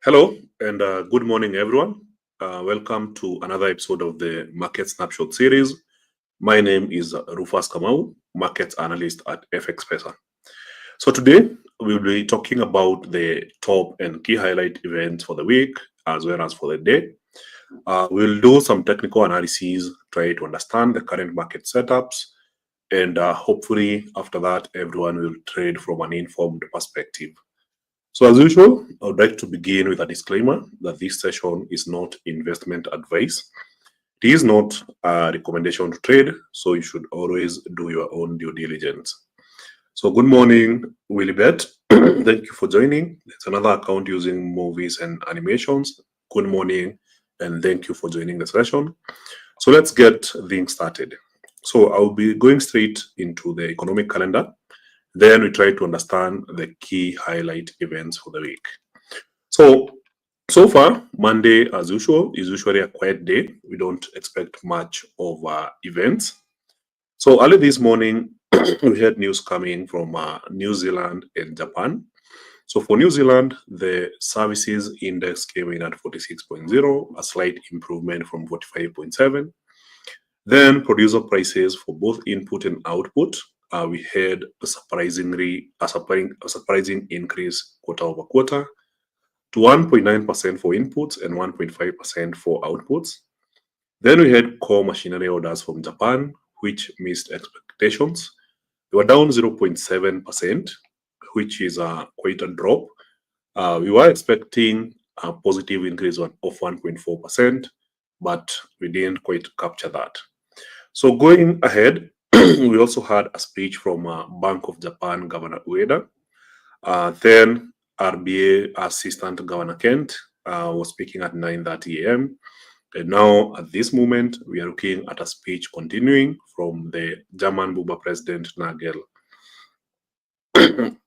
Hello and good morning, everyone. Welcome to another episode of the Market Snapshot series. My name is Rufus Kamau, Market Analyst at FX Pesa. So today we'll be talking about the top and key highlight events for the week as well as for the day. We'll do some technical analysis, try to understand the current market setups, and hopefully after that everyone will trade from an informed perspective. So as usual, I would like to begin with a disclaimer that this session is not investment advice. It is not a recommendation to trade, so you should always do your own due diligence. So good morning, Willibet. Thank you for joining. It's another account using movies and animations. Good morning, and thank you for joining the session. So let's get things started. So I'll be going straight into the economic calendar. Then we try to understand the key highlight events for the week. So far, Monday, as usual, is usually a quiet day. We don't expect much of events. So early this morning, we had news coming from New Zealand and Japan. So for New Zealand, the services index came in at 46.0, a slight improvement from 45.7. Then producer prices for both input and output, we had a surprising increase quarter over quarter to 1.9% for inputs and 1.5% for outputs. Then we had core machinery orders from Japan, which missed expectations. They were down 0.7%, which is quite a drop. We were expecting a positive increase of 1.4%, but we didn't quite capture that. So going ahead, we also had a speech from Bank of Japan Governor Ueda. Then RBA Assistant Governor Kent was speaking at 9:30 a.m. And now at this moment, we are looking at a speech continuing from the German Buba President Nagel,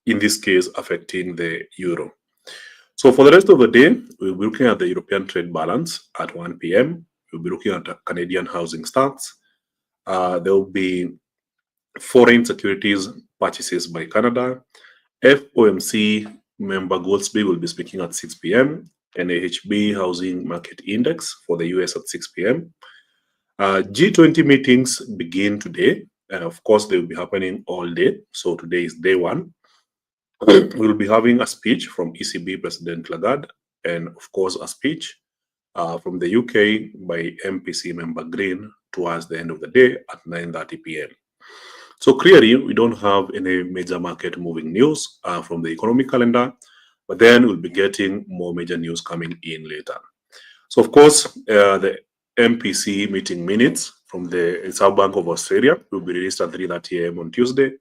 in this case affecting the euro. So for the rest of the day, we'll be looking at the European trade balance at 1 p.m. We'll be looking at Canadian housing stats. There will be foreign securities purchases by Canada. FOMC member Goldsby will be speaking at 6 p.m. NAHB Housing Market Index for the US at 6 p.m. G20 meetings begin today. And of course, they will be happening all day. So today is day one. We'll be having a speech from ECB President Lagarde and, of course, a speech from the UK by MPC member Green towards the end of the day at 9:30 p.m. So clearly, we don't have any major market moving news from the economic calendar, but then we'll be getting more major news coming in later. So of course, the MPC meeting minutes from the Reserve Bank of Australia will be released at 3:30 a.m. on Tuesday.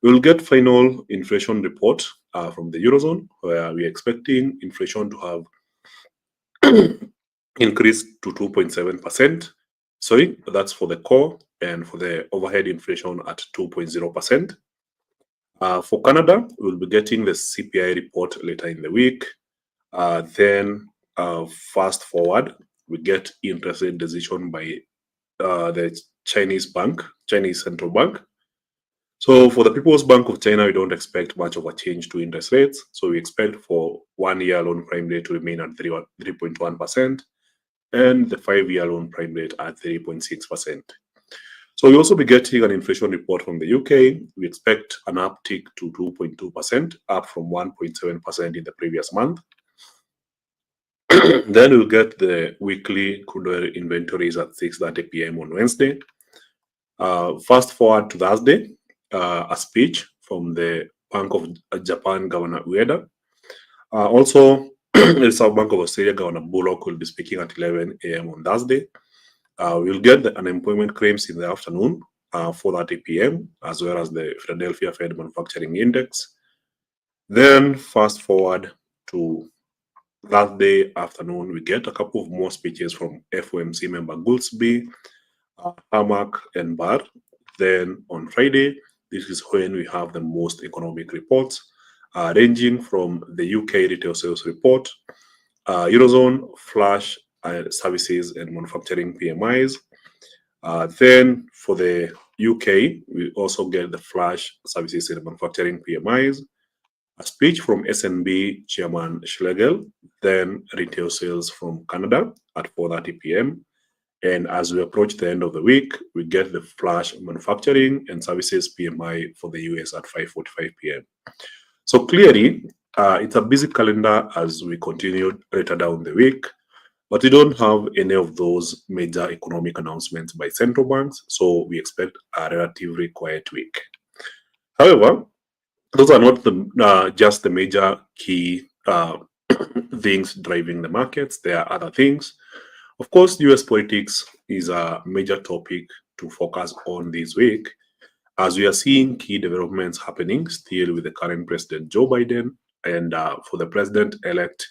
We'll get final inflation report from the Eurozone, where we're expecting inflation to have increased to 2.7%. Sorry, that's for the core, and for the overhead inflation at 2.0%. For Canada, we'll be getting the CPI report later in the week. Then fast forward, we get interest rate decision by the Chinese central bank. So for the People's Bank of China, we don't expect much of a change to interest rates. So we expect for 1 year loan prime rate to remain at 3.1%. And the 5-year loan prime rate at 3.6%. So we'll also be getting an inflation report from the UK. We expect an uptick to 2.2%, up from 1.7% in the previous month. Then we'll get the weekly crude oil inventories at 6:30 p.m. on Wednesday. Fast forward to Thursday, a speech from the Bank of Japan Governor Ueda. Also, the Reserve Bank of Australia Governor Bullock will be speaking at 11 a.m. on Thursday. We'll get the unemployment claims in the afternoon, 4:30 p.m., as well as the Philadelphia Fed Manufacturing Index. Then fast forward to Thursday afternoon, we get a couple of more speeches from FOMC member Goldsby, Hamack, and Barr. Then on Friday, this is when we have the most economic reports, ranging from the UK retail sales report, Eurozone flash services and manufacturing PMIs. Then for the UK, we also get the flash services and manufacturing PMIs. a speech from SNB Chairman Schlegel, then retail sales from Canada at 4:30 p.m. And as we approach the end of the week, we get the flash manufacturing and services PMI for the US at 5:45 p.m. So clearly, it's a busy calendar as we continue later down the week, but we don't have any of those major economic announcements by central banks, so we expect a relatively quiet week. However, those are not just the major key things driving the markets. There are other things. Of course, US politics is a major topic to focus on this week, as we are seeing key developments happening still with the current President Joe Biden, and for the president-elect,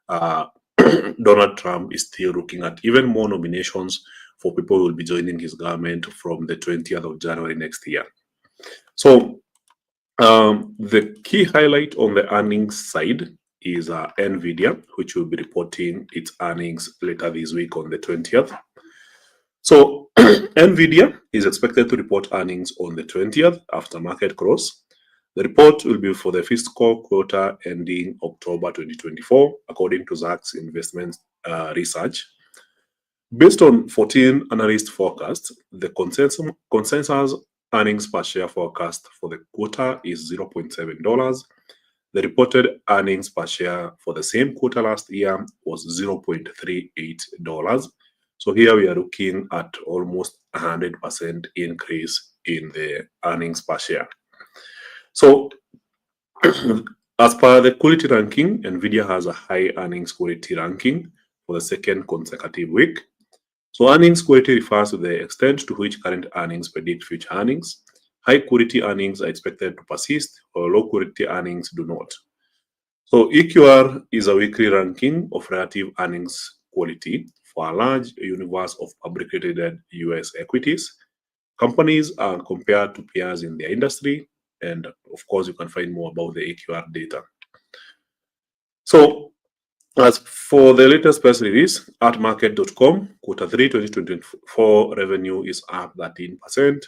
Donald Trump is still looking at even more nominations for people who will be joining his government from the 20th of January next year. So the key highlight on the earnings side is Nvidia, which will be reporting its earnings later this week on the 20th. So Nvidia is expected to report earnings on the 20th after market close. The report will be for the fiscal quarter ending October 2024, according to Zacks Investment Research. Based on 14 analyst forecasts, the consensus earnings per share forecast for the quarter is $0.7. The reported earnings per share for the same quarter last year was $0.38. So here we are looking at almost 100% increase in the earnings per share. So as per the quality ranking, Nvidia has a high earnings quality ranking for the second consecutive week. So earnings quality refers to the extent to which current earnings predict future earnings. High quality earnings are expected to persist, while low quality earnings do not. So EQR is a weekly ranking of relative earnings quality for a large universe of publicly traded US equities. Companies are compared to peers in their industry, and of course, you can find more about the EQR data. So as for the latest press release, at market.com, Q3 2024 revenue is up 13%.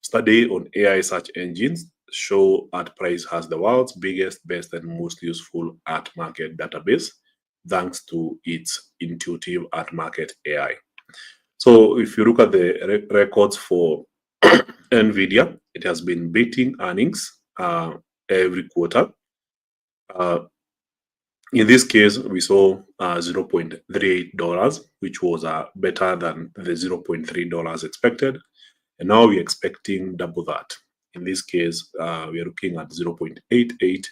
Study on AI search engines show ArtPrice has the world's biggest, best, and most useful art market database, thanks to its intuitive art market AI. So if you look at the records for Nvidia, it has been beating earnings every quarter. In this case, we saw $0.38, which was better than the $0.3 expected. And now we're expecting double that. In this case, we are looking at $0.88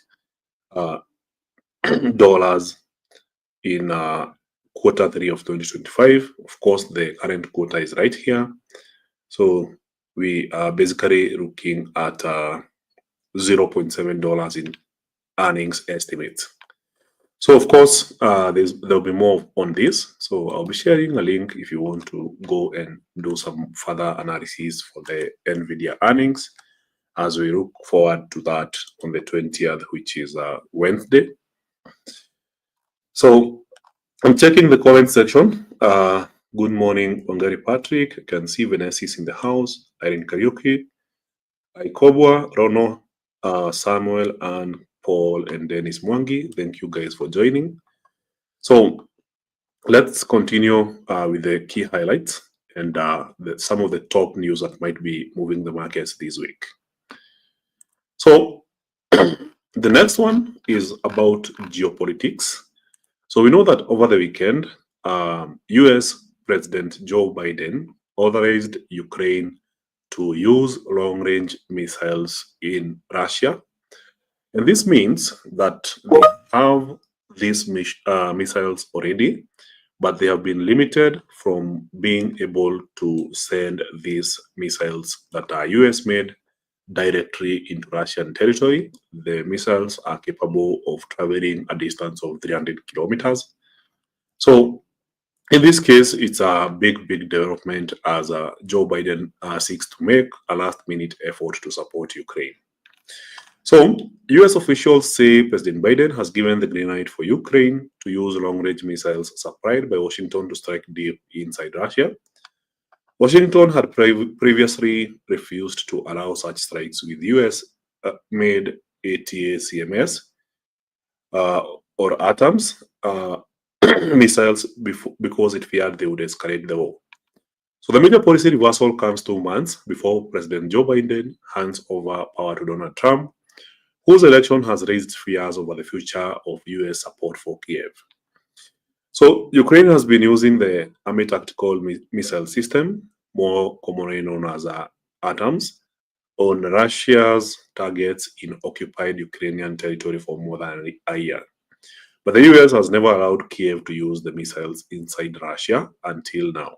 in Q3 of 2025. Of course, the current quarter is right here. So we are basically looking at $0.7 in earnings estimates. So of course, there'll be more on this. So I'll be sharing a link if you want to go and do some further analysis for the Nvidia earnings as we look forward to that on the 20th, which is Wednesday. So I'm checking the comment section. Good morning, Ongari Patrick. I can see Vanessa is in the house. Irene Kariuki, Aikobwa, Rono, Samuel, and Paul and Dennis Mwangi. Thank you guys for joining. So let's continue with the key highlights and some of the top news that might be moving the markets this week. So the next one is about geopolitics. So we know that over the weekend, US President Joe Biden authorized Ukraine to use long-range missiles in Russia. And this means that they have these missiles already, but they have been limited from being able to send these missiles that are US made directly into Russian territory. The missiles are capable of traveling a distance of 300 kilometers. So in this case, it's a big development as Joe Biden seeks to make a last-minute effort to support Ukraine. So, US officials say President Biden has given the green light for Ukraine to use long-range missiles supplied by Washington to strike deep inside Russia. Washington had previously refused to allow such strikes with US-made ATACMS or atoms missiles because it feared they would escalate the war. So the major policy reversal comes 2 months before President Joe Biden hands over power to Donald Trump, whose election has raised fears over the future of US support for Kiev. So Ukraine has been using the Army Tactical Missile System, more commonly known as ATAMS, on Russia's targets in occupied Ukrainian territory for more than a year. But the US has never allowed Kiev to use the missiles inside Russia until now.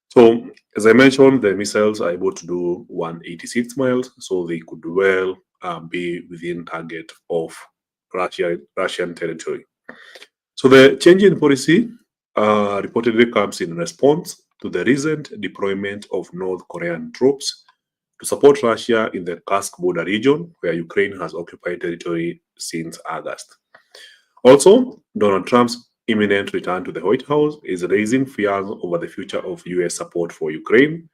So, as I mentioned, the missiles are able to do 186 miles, so they could well be within target of Russian territory. So the change in policy reportedly comes in response to the recent deployment of North Korean troops to support Russia in the Kursk border region, where Ukraine has occupied territory since August. Also, Donald Trump's imminent return to the White House is raising fears over the future of US support for Ukraine,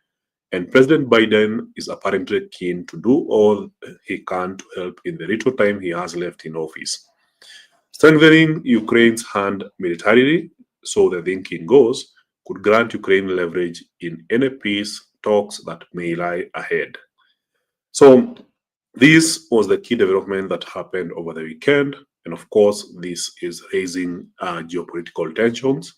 and President Biden is apparently keen to do all he can to help in the little time he has left in office. Strengthening Ukraine's hand militarily, so the thinking goes, could grant Ukraine leverage in any peace talks that may lie ahead. So this was the key development that happened over the weekend. And of course, this is raising geopolitical tensions.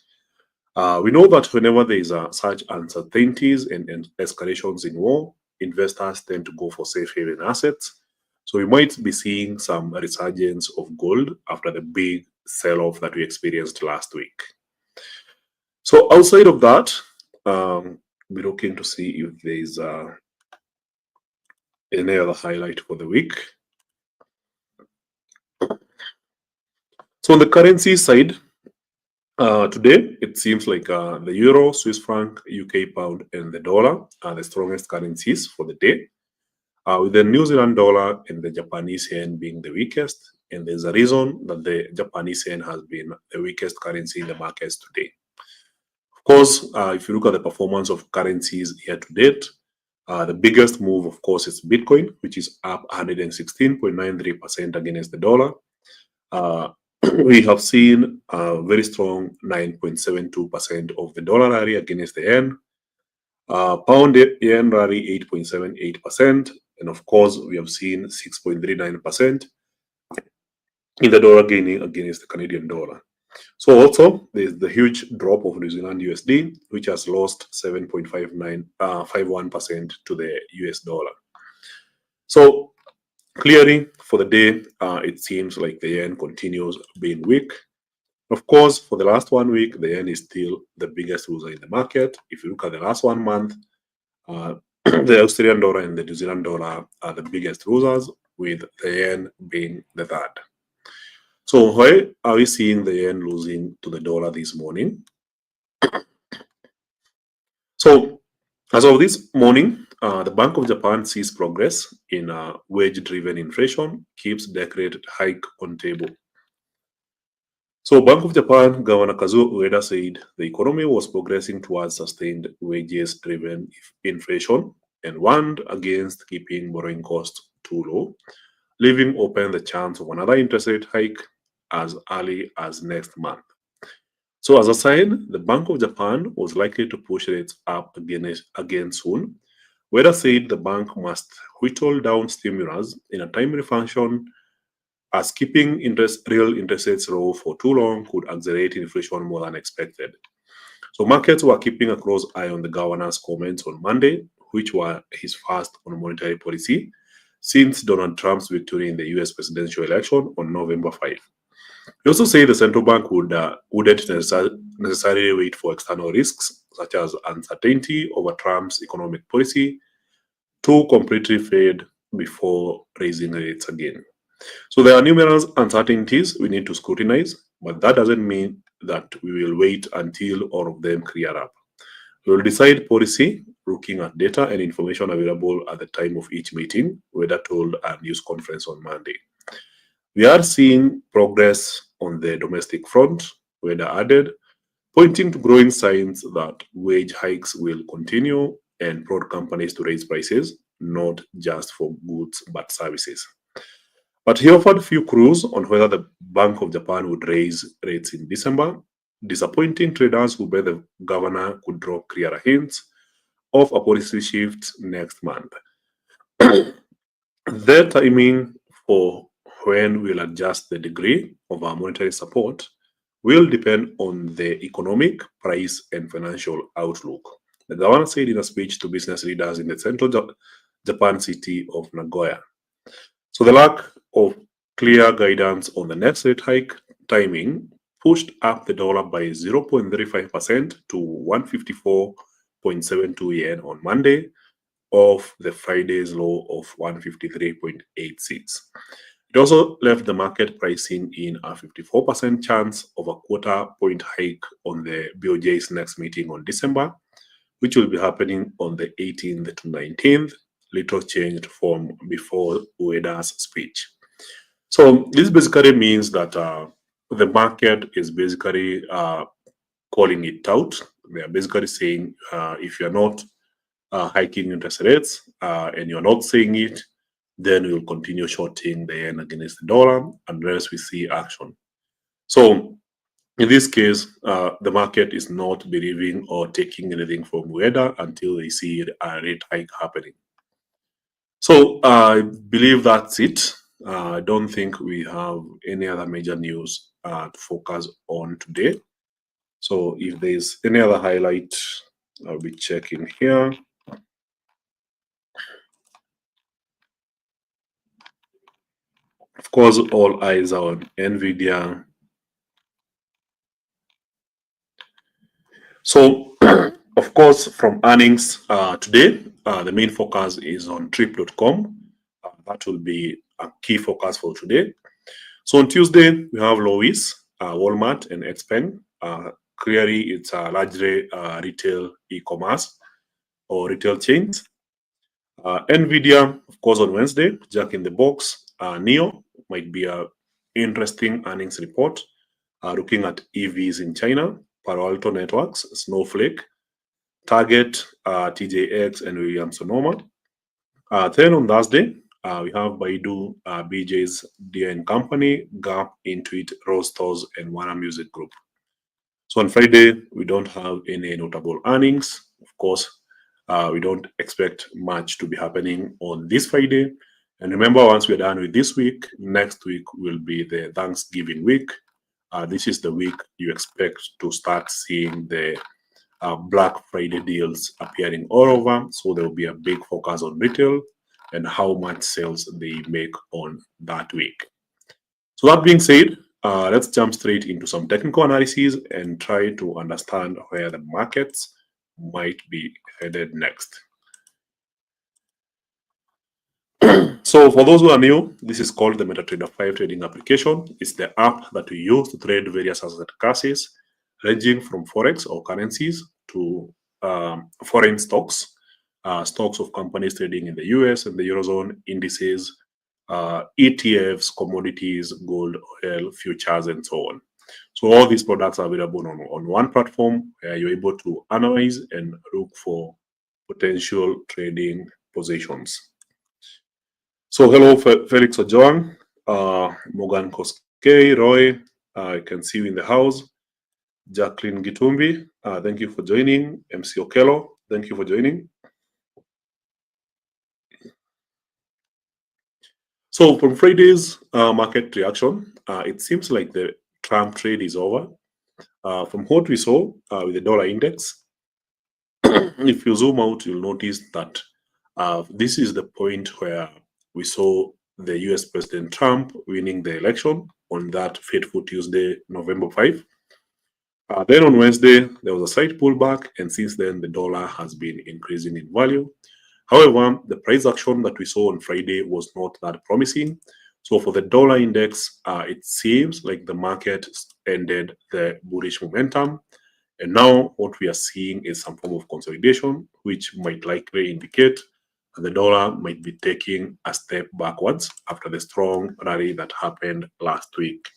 We know that whenever there is such uncertainties and escalations in war, investors tend to go for safe haven assets. So we might be seeing some resurgence of gold after the big sell-off that we experienced last week. So outside of that, we're looking to see if there is any other highlight for the week. So on the currency side, today it seems like the euro, Swiss franc, UK pound, and the dollar are the strongest currencies for the day, with the New Zealand dollar and the Japanese yen being the weakest. And there's a reason that the Japanese yen has been the weakest currency in the markets today. Of course, if you look at the performance of currencies year to date, the biggest move, of course, is Bitcoin, which is up 116.93% against the dollar. We have seen a very strong 9.72% of the dollar rally against the yen. Pound yen rally 8.78%. And of course, we have seen 6.39% in the dollar gaining against the Canadian dollar. So also, there's the huge drop of New Zealand USD, which has lost 7.51% to the US dollar. So clearly, for the day, it seems like the yen continues being weak. Of course, for the last 1 week, the yen is still the biggest loser in the market. If you look at the last 1 month, the Australian dollar and the New Zealand dollar are the biggest losers, with the yen being the third. So why are we seeing the yen losing to the dollar this morning? So as of this morning, the Bank of Japan sees progress in wage-driven inflation, keeps declared hike on table. So Bank of Japan Governor Kazuo Ueda said the economy was progressing towards sustained wages-driven inflation and warned against keeping borrowing costs too low, leaving open the chance of another interest rate hike as early as next month. So as a sign, the Bank of Japan was likely to push rates up again soon. Ueda said the bank must whittle down stimulus in a timely fashion, as keeping real interest rates low for too long could accelerate inflation more than expected. So markets were keeping a close eye on the governor's comments on Monday, which were his first on monetary policy since Donald Trump's victory in the US presidential election on November 5. He also said the central bank wouldn't necessarily wait for external risks, such as uncertainty over Trump's economic policy, to completely fade before raising rates again. So there are numerous uncertainties we need to scrutinize, but that doesn't mean that we will wait until all of them clear up. We will decide policy looking at data and information available at the time of each meeting, Ueda told a news conference on Monday. We are seeing progress on the domestic front, Ueda added, pointing to growing signs that wage hikes will continue and prod companies to raise prices, not just for goods but services. But he offered few clues on whether the Bank of Japan would raise rates in December, disappointing traders who bet the governor could drop clearer hints of a policy shift next month. The timing for when we'll adjust the degree of our monetary support will depend on the economic, price, and financial outlook. The governor said in a speech to business leaders in the central Japan city of Nagoya. So the lack of clear guidance on the next rate hike timing pushed up the dollar by 0.35% to 154.72 yen on Monday, off the Friday's low of 153.86. It also left the market pricing in a 54% chance of a quarter point hike on the BOJ's next meeting on December, which will be happening on the 18th to 19th, little changed from before Ueda's speech. So this basically means that the market is basically calling it out. They are basically saying if you're not hiking interest rates and you're not saying it, then we'll continue shorting the yen against the dollar unless we see action. So in this case, the market is not believing or taking anything from Ueda until they see a rate hike happening. So I believe that's it. I don't think we have any other major news to focus on today. So if there's any other highlight, I'll be checking here. Of course, all eyes are on Nvidia. So, of course, from earnings today, the main focus is on trip.com. That will be a key focus for today. So on Tuesday, we have Lowe's, Walmart, and Xpeng. Clearly, it's largely retail e-commerce or retail chains. Nvidia, of course, on Wednesday, Jack in the Box. NEO might be an interesting earnings report, looking at EVs in China, Palo Alto Networks, Snowflake, Target, TJX, and Williams Sonoma. Then on Thursday, we have Baidu, BJ's Deere & Company, Gap, Intuit, Rosters, and Warner Music Group. So on Friday, we don't have any notable earnings. Of course, we don't expect much to be happening on this Friday. And remember, once we're done with this week, next week will be the Thanksgiving week. This is the week you expect to start seeing the Black Friday deals appearing all over. So there will be a big focus on retail and how much sales they make on that week. So that being said, let's jump straight into some technical analysis and try to understand where the markets might be headed next. So for those who are new, this is called the MetaTrader 5 trading application. It's the app that we use to trade various asset classes, ranging from forex or currencies to foreign stocks, stocks of companies trading in the US and the Eurozone, indices, ETFs, commodities, gold, oil, futures, and so on. So all these products are available on one platform where you're able to analyze and look for potential trading positions. So hello, Felix Ojoang, Morgan Koskei, Roy, I can see you in the house. Jacqueline Gitumbi, thank you for joining. MC Okello, thank you for joining. So from Friday's market reaction, it seems like the Trump trade is over. From what we saw with the dollar index, if you zoom out, you'll notice that this is the point where we saw the US President Trump winning the election on that fateful Tuesday, November 5. Then on Wednesday, there was a slight pullback, and since then, the dollar has been increasing in value. However, the price action that we saw on Friday was not that promising. So for the dollar index, it seems like the market ended the bullish momentum. And now what we are seeing is some form of consolidation, which might likely indicate that the dollar might be taking a step backwards after the strong rally that happened last week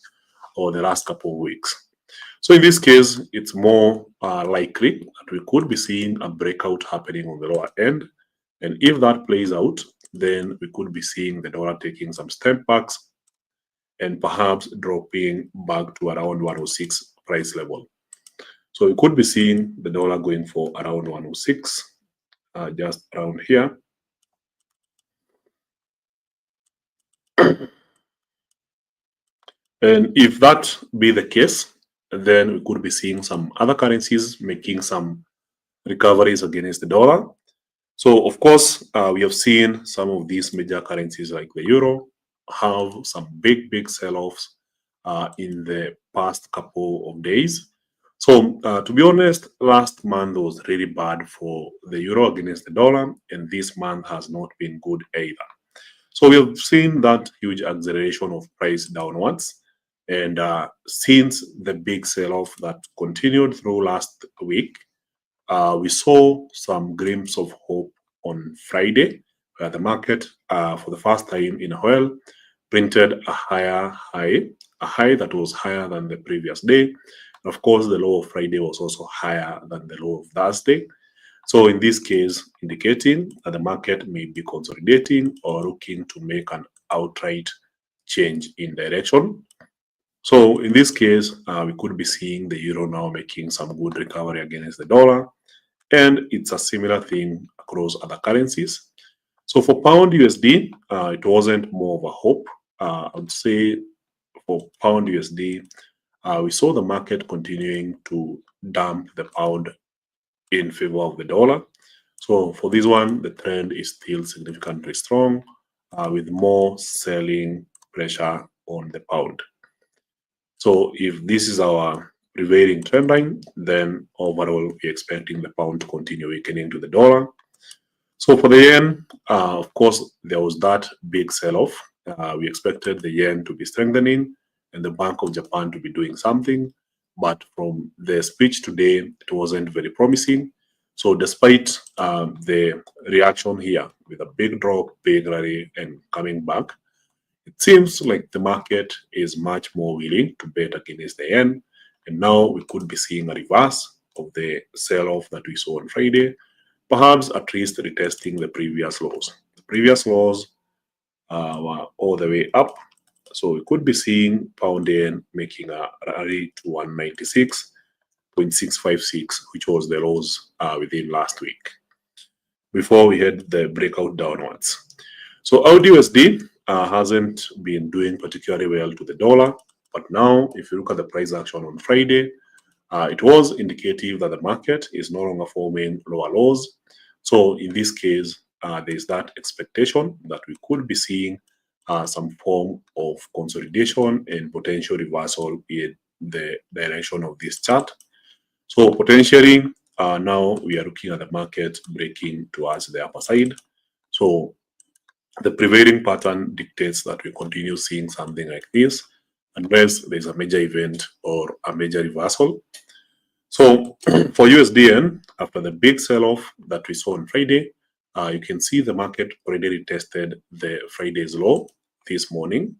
or the last couple of weeks. So in this case, it's more likely that we could be seeing a breakout happening on the lower end. And if that plays out, then we could be seeing the dollar taking some step backs and perhaps dropping back to around 106 price level. So we could be seeing the dollar going for around 106, just around here. And if that be the case, then we could be seeing some other currencies making some recoveries against the dollar. So, of course, we have seen some of these major currencies like the euro have some big sell-offs in the past couple of days. So, to be honest, last month was really bad for the euro against the dollar, and this month has not been good either. So, we have seen that huge acceleration of price downwards. And since the big sell-off that continued through last week, we saw some glimpse of hope on Friday, where the market, for the first time in a while, printed a high that was higher than the previous day. And of course, the low of Friday was also higher than the low of Thursday. So in this case, indicating that the market may be consolidating or looking to make an outright change in direction. So in this case, we could be seeing the euro now making some good recovery against the dollar. And it's a similar thing across other currencies. So for pound USD, it wasn't more of a hope. I would say for pound USD, we saw the market continuing to dump the pound in favor of the dollar. So for this one, the trend is still significantly strong, with more selling pressure on the pound. So if this is our prevailing trend line, then overall we're expecting the pound to continue weakening to the dollar. So for the yen, of course, there was that big sell-off. We expected the yen to be strengthening and the Bank of Japan to be doing something. But from the speech today, it wasn't very promising. So despite the reaction here with a big drop, big rally, and coming back, it seems like the market is much more willing to bet against the yen. And now we could be seeing a reverse of the sell-off that we saw on Friday, perhaps at least retesting the previous lows. The previous lows were all the way up. So we could be seeing pound yen making a rally to 196.656, which was the lows within last week, before we had the breakout downwards. So AUD USD hasn't been doing particularly well to the dollar, but now if you look at the price action on Friday, it was indicative that the market is no longer forming lower lows. So in this case, there's that expectation that we could be seeing some form of consolidation and potential reversal in the direction of this chart. So potentially, now we are looking at the market breaking towards the upper side. So the prevailing pattern dictates that we continue seeing something like this unless there's a major event or a major reversal. So for USDN, after the big sell-off that we saw on Friday, you can see the market already retested the Friday's low this morning.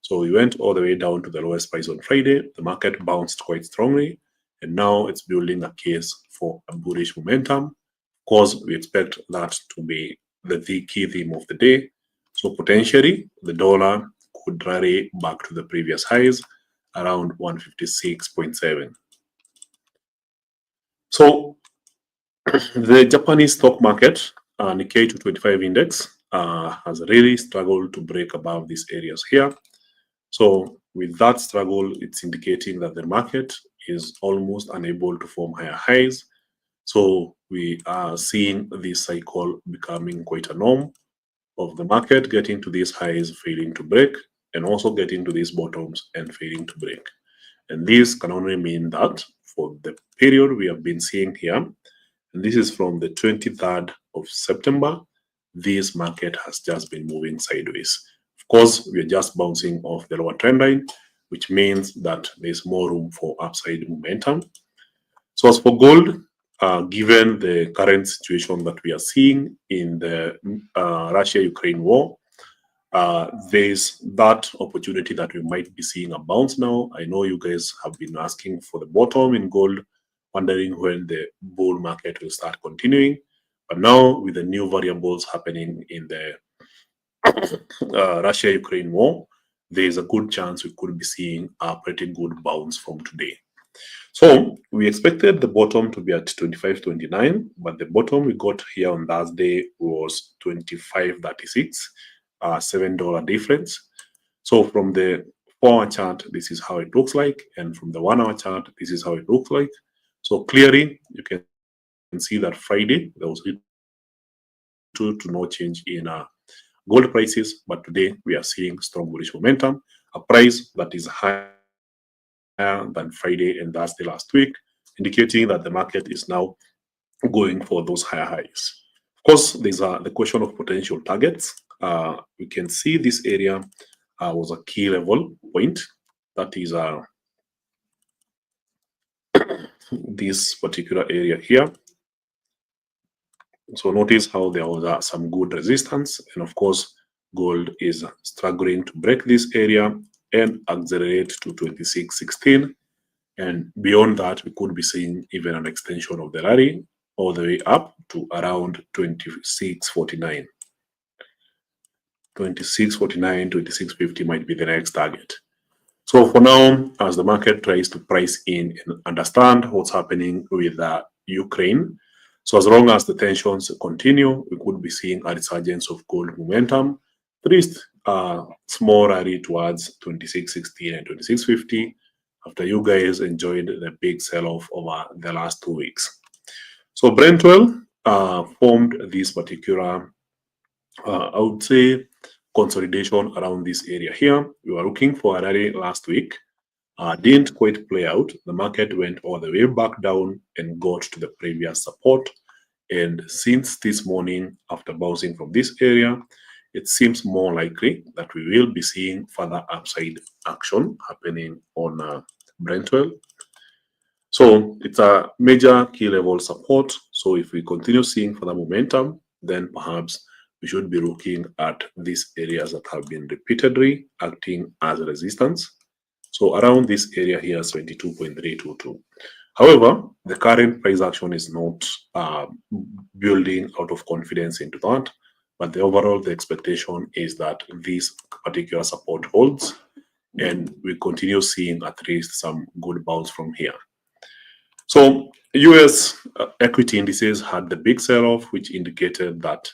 So we went all the way down to the lowest price on Friday. The market bounced quite strongly, and now it's building a case for a bullish momentum. Of course, we expect that to be the key theme of the day. So potentially, the dollar could rally back to the previous highs around 156.7. So the Japanese stock market, Nikkei 225 index, has really struggled to break above these areas here. So with that struggle, it's indicating that the market is almost unable to form higher highs. So we are seeing this cycle becoming quite a norm of the market getting to these highs, failing to break, and also getting to these bottoms and failing to break. And this can only mean that for the period we have been seeing here, and this is from the 23rd of September, this market has just been moving sideways. Of course, we are just bouncing off the lower trend line, which means that there's more room for upside momentum. So as for gold, given the current situation that we are seeing in the Russia-Ukraine war, there's that opportunity that we might be seeing a bounce now. I know you guys have been asking for the bottom in gold, wondering when the bull market will start continuing. But now with the new variables happening in the Russia-Ukraine war, there is a good chance we could be seeing a pretty good bounce from today. So we expected the bottom to be at 25.29, but the bottom we got here on Thursday was 25.36, $7 difference. So from the 4-hour chart, this is how it looks like, and from the 1-hour chart, this is how it looks like. So clearly, you can see that Friday there was little to no change in gold prices, but today we are seeing strong bullish momentum, a price that is higher than Friday and Thursday last week, indicating that the market is now going for those higher highs. Of course, there's the question of potential targets. We can see this area was a key level point. That is this particular area here. So notice how there was some good resistance, and of course, gold is struggling to break this area and accelerate to 26.16. And beyond that, we could be seeing even an extension of the rally all the way up to around 26.49. 26.49, 26.50 might be the next target. So for now, as the market tries to price in and understand what's happening with Ukraine, so as long as the tensions continue, we could be seeing a resurgence of gold momentum, at least a small rally towards 26.16 and 26.50 after you guys enjoyed the big sell-off over the last 2 weeks. So Brent oil formed this particular, I would say, consolidation around this area here. We were looking for a rally last week. Didn't quite play out. The market went all the way back down and got to the previous support. And since this morning, after bouncing from this area, it seems more likely that we will be seeing further upside action happening on Brent oil. So it's a major key level support. So if we continue seeing further momentum, then perhaps we should be looking at these areas that have been repeatedly acting as resistance. So around this area here is 22.322. However, the current price action is not building out of confidence into that, but the expectation is that this particular support holds and we continue seeing at least some good bounce from here. So US equity indices had the big sell-off, which indicated that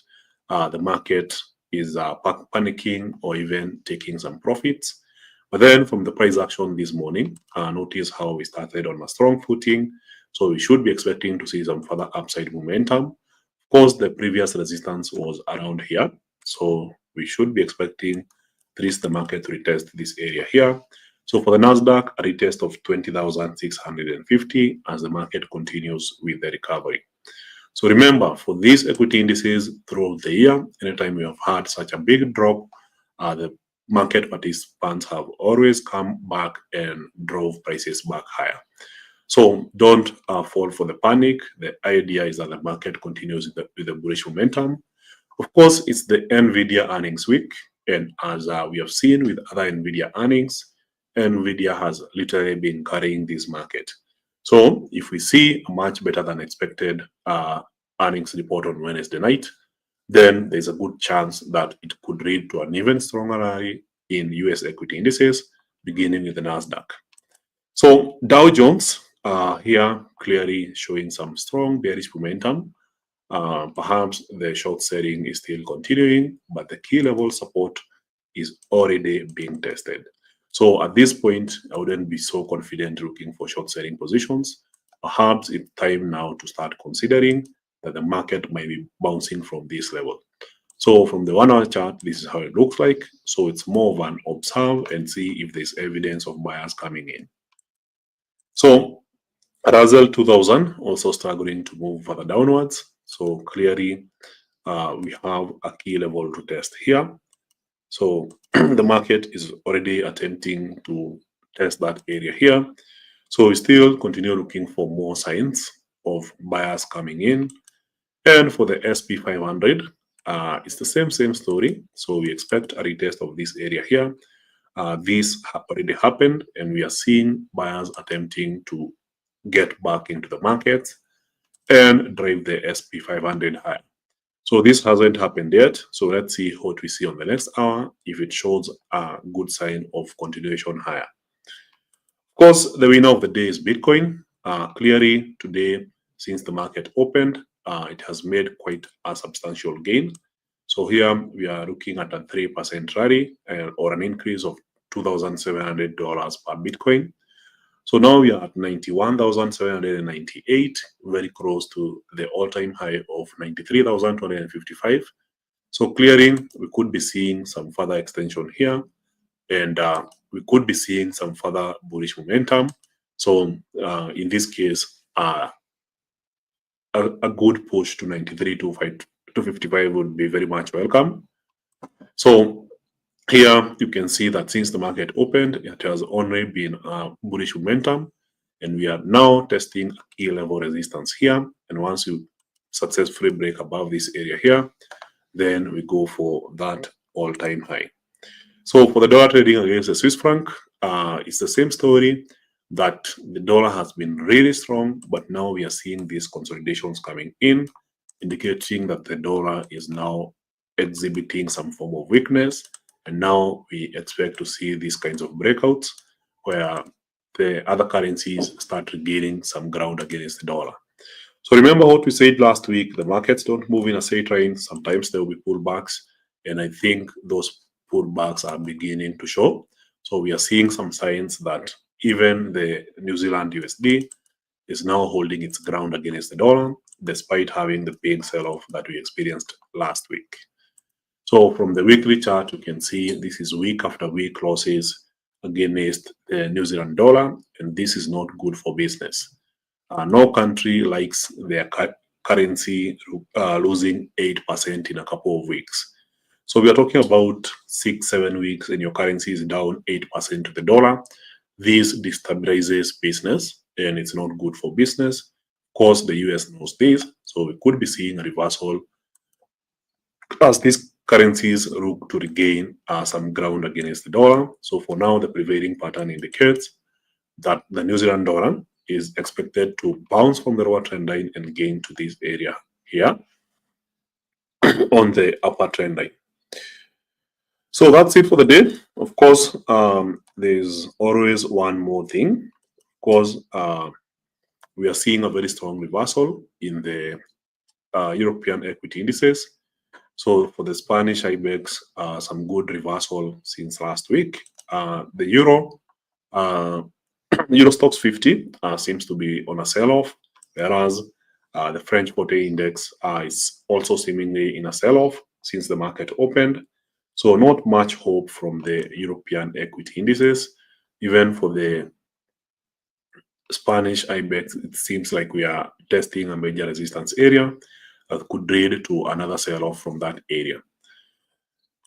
the market is panicking or even taking some profits. But then from the price action this morning, notice how we started on a strong footing. So we should be expecting to see some further upside momentum. Of course, the previous resistance was around here. So we should be expecting at least the market to retest this area here. So for the Nasdaq, a retest of 20,650 as the market continues with the recovery. So remember, for these equity indices throughout the year, anytime we have had such a big drop, the market participants have always come back and drove prices back higher. So don't fall for the panic. The idea is that the market continues with the bullish momentum. Of course, it's the Nvidia earnings week. And as we have seen with other Nvidia earnings, Nvidia has literally been carrying this market. So if we see a much better than expected earnings report on Wednesday night, then there's a good chance that it could lead to an even stronger rally in US equity indices, beginning with the Nasdaq. So Dow Jones here clearly showing some strong bearish momentum. Perhaps the short selling is still continuing, but the key level support is already being tested. So at this point, I wouldn't be so confident looking for short selling positions. Perhaps it's time now to start considering that the market might be bouncing from this level. So from the 1 hour chart, this is how it looks like. So it's more of an observe and see if there's evidence of buyers coming in. So Russell 2000 also struggling to move further downwards. So clearly we have a key level to test here. So the market is already attempting to test that area here. So we still continue looking for more signs of buyers coming in. And for the SP500, it's the same story. So we expect a retest of this area here. This already happened, and we are seeing buyers attempting to get back into the market and drive the SP500 higher. So this hasn't happened yet. So let's see what we see on the next hour if it shows a good sign of continuation higher. Of course, the winner of the day is Bitcoin. Clearly, today, since the market opened, it has made quite a substantial gain. So here we are looking at a 3% rally or an increase of $2,700 per Bitcoin. So now we are at 91,798, very close to the all-time high of 93,255. So clearly, we could be seeing some further extension here, and we could be seeing some further bullish momentum. So in this case, a good push to 93,255 would be very much welcome. So here you can see that since the market opened, it has only been a bullish momentum, and we are now testing a key level resistance here. And once you successfully break above this area here, then we go for that all-time high. So for the dollar trading against the Swiss franc, it's the same story, that the dollar has been really strong, but now we are seeing these consolidations coming in, indicating that the dollar is now exhibiting some form of weakness. And now we expect to see these kinds of breakouts where the other currencies start regaining some ground against the dollar. So remember what we said last week, the markets don't move in a straight line. Sometimes there will be pullbacks, and I think those pullbacks are beginning to show. So we are seeing some signs that even the New Zealand USD is now holding its ground against the dollar, despite having the big sell-off that we experienced last week. So from the weekly chart, you can see this is week after week losses against the New Zealand dollar, and this is not good for business. No country likes their currency losing 8% in a couple of weeks. So we are talking about 6-7 weeks and your currency is down 8% to the dollar. This destabilizes business and it's not good for business. Of course, the US knows this, so we could be seeing a reversal as these currencies look to regain some ground against the dollar. So for now, the prevailing pattern indicates that the New Zealand dollar is expected to bounce from the lower trend line and gain to this area here on the upper trend line. So that's it for the day. Of course, there's always one more thing. Of course, we are seeing a very strong reversal in the European equity indices. So for the Spanish IBEX, some good reversal since last week. The Euro Stoxx 50 seems to be on a sell-off, whereas the French Forte Index is also seemingly in a sell-off since the market opened. So not much hope from the European equity indices. Even for the Spanish IBEX, it seems like we are testing a major resistance area that could lead to another sell-off from that area.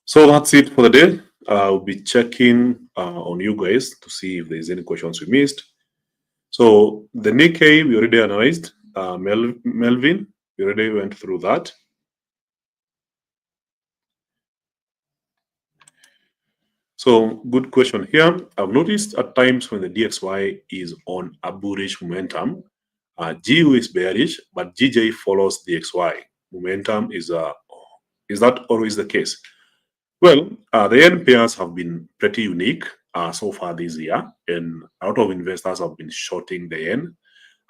So that's it for the day. I'll be checking on you guys to see if there's any questions we missed. So the Nikkei, we already analyzed. Melvin, we already went through that. So good question here. I've noticed at times when the DXY is on a bullish momentum, GU is bearish, but GJ follows DXY. Momentum is that always the case? Well, the yen pairs have been pretty unique so far this year, and a lot of investors have been shorting the yen,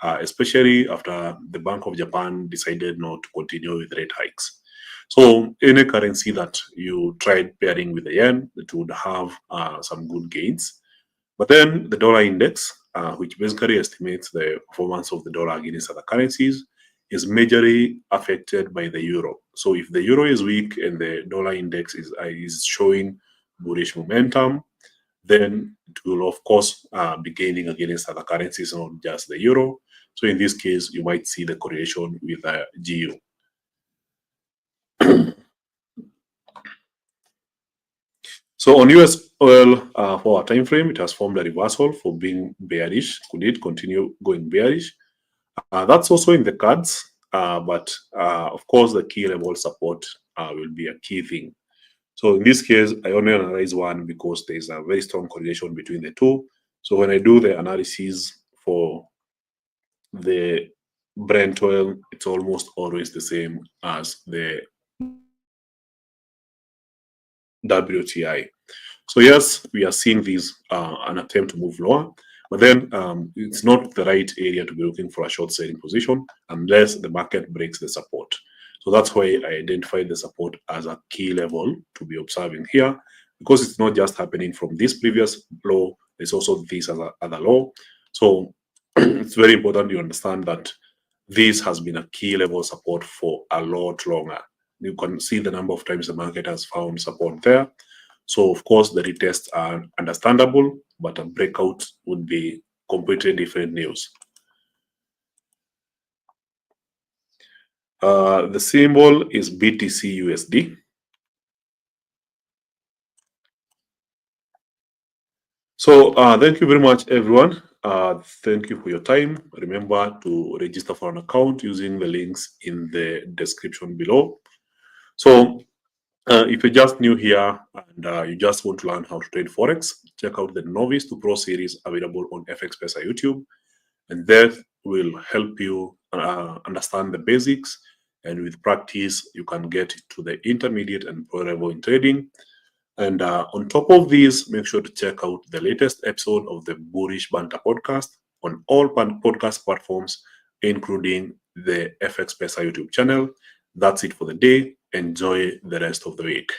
especially after the Bank of Japan decided not to continue with rate hikes. So any currency that you tried pairing with the yen, it would have some good gains. But then the dollar index, which basically estimates the performance of the dollar against other currencies, is majorly affected by the euro. So if the euro is weak and the dollar index is showing bullish momentum, then it will of course be gaining against other currencies, not just the euro. So in this case, you might see the correlation with the GU. So on US oil for our time frame, it has formed a reversal for being bearish. Could it continue going bearish? That's also in the cards, but of course the key level support will be a key thing. So in this case, I only analyze one because there's a very strong correlation between the two. So when I do the analysis for the Brent oil, it's almost always the same as the WTI. So yes, we are seeing these an attempt to move lower, but then it's not the right area to be looking for a short selling position unless the market breaks the support. So that's why I identified the support as a key level to be observing here, because it's not just happening from this previous low, there's also this other low. So it's very important you understand that this has been a key level support for a lot longer. You can see the number of times the market has found support there. So of course the retests are understandable, but a breakout would be completely different news. The symbol is BTC USD. So thank you very much, everyone. Thank you for your time. Remember to register for an account using the links in the description below. So if you're just new here and you just want to learn how to trade Forex, check out the Novice to Pro series available on FX Pesa YouTube. And that will help you understand the basics. And with practice, you can get to the intermediate and pro level in trading. And on top of this, make sure to check out the latest episode of the Bullish Banter podcast on all podcast platforms, including the FX Pesa YouTube channel. That's it for the day. Enjoy the rest of the week.